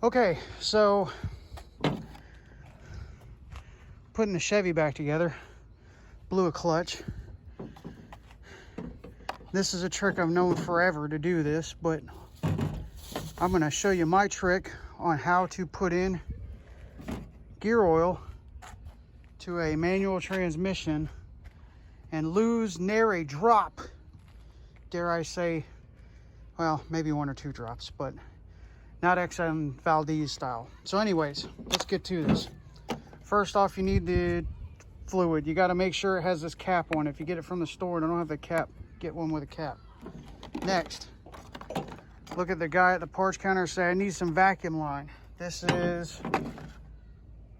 Okay, so putting the Chevy back together, blew a clutch. This is a trick I've known forever to do this, but I'm going to show you my trick on how to put in gear oil to a manual transmission and lose near a drop. Dare I say, well, maybe 1 or 2 drops, but not Exxon Valdez style. So anyways, let's get to this. First off, you need the fluid. You got to make sure it has this cap on. If you get it from the store and don't have the cap, get one with a cap. Next, look at the guy at the parts counter and say, I need some vacuum line. This is,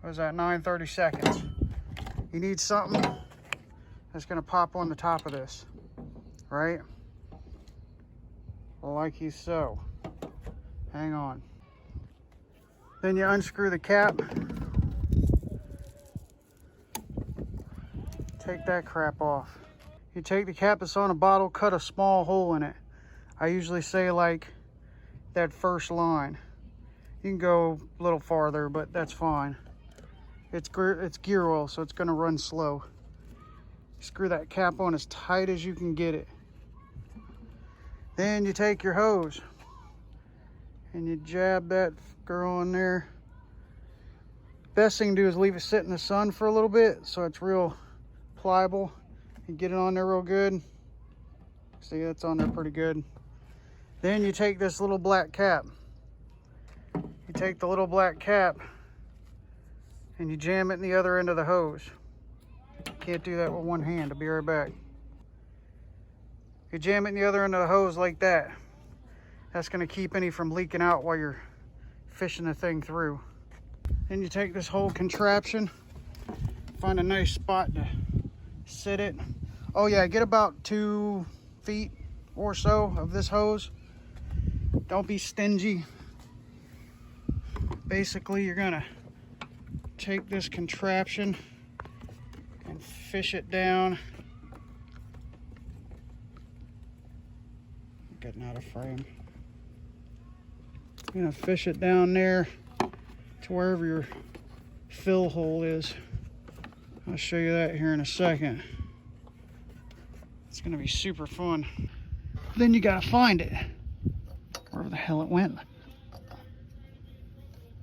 what is that, 9/30 seconds. You need something that's gonna pop on the top of this, right? Like so. Hang on. Then you unscrew the cap. Take that crap off. You take the cap that's on a bottle, cut a small hole in it. I usually say like that first line. You can go a little farther, but that's fine. It's gear oil, so it's gonna run slow. Screw that cap on as tight as you can get it. Then you take your hose and you jab that girl in there. Best thing to do is leave it sit in the sun for a little bit so it's real pliable, and get it on there real good. See, that's on there pretty good. Then you take this little black cap. You take the little black cap and you jam it in the other end of the hose. Can't do that with one hand. I'll be right back. You jam it in the other end of the hose like that. That's going to keep any from leaking out while you're fishing the thing through. Then you take this whole contraption, find a nice spot to sit it. Oh yeah, get about 2 feet or so of this hose. Don't be stingy. Basically, you're gonna take this contraption and fish it down. Getting out of frame. You're gonna fish it down there to wherever your fill hole is. I'll show you that here in a second. It's gonna be super fun. Then you gotta find it. Wherever the hell it went.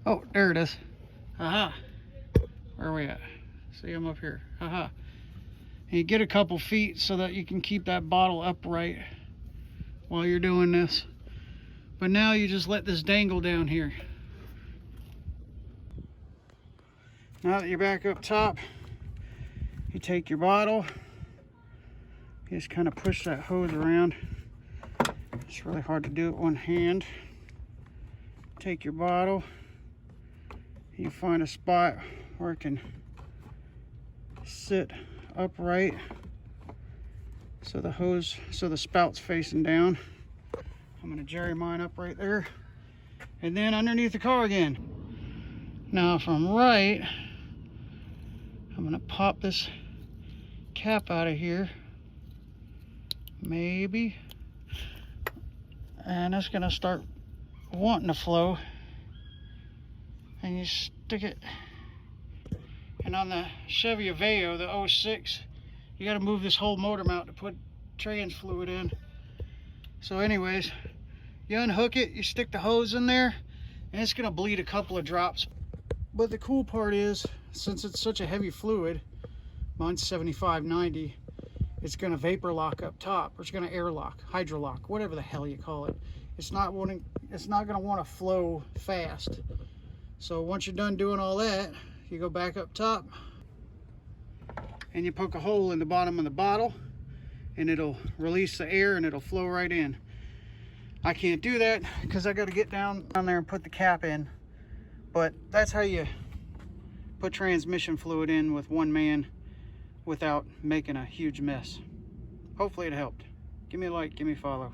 Oh, there it is. Aha. Where are we at? See, I'm up here. Aha. And you get a couple feet so that you can keep that bottle upright while you're doing this. But now you just let this dangle down here. Now that you're back up top, you take your bottle, you just kind of push that hose around. It's really hard to do with one hand. Take your bottle, you find a spot where it can sit upright so the spout's facing down. I'm gonna jerry mine up right there, and then underneath the car again. Now if I'm right, I'm gonna pop this cap out of here, maybe, and it's gonna start wanting to flow, and you stick it. And on the Chevy Aveo, the 06, you got to move this whole motor mount to put trans fluid in. So anyways, you unhook it, you stick the hose in there, and it's gonna bleed a couple of drops. But the cool part is, since it's such a heavy fluid, mine's 75/90, it's gonna vapor lock up top, or it's gonna air lock, hydro lock, whatever the hell you call it. It's not gonna want to flow fast. So once you're done doing all that, you go back up top and you poke a hole in the bottom of the bottle, and it'll release the air and it'll flow right in. I can't do that because I got to get down there and put the cap in, but that's how you put transmission fluid in with one man without making a huge mess. Hopefully it helped. Give me a like, give me a follow.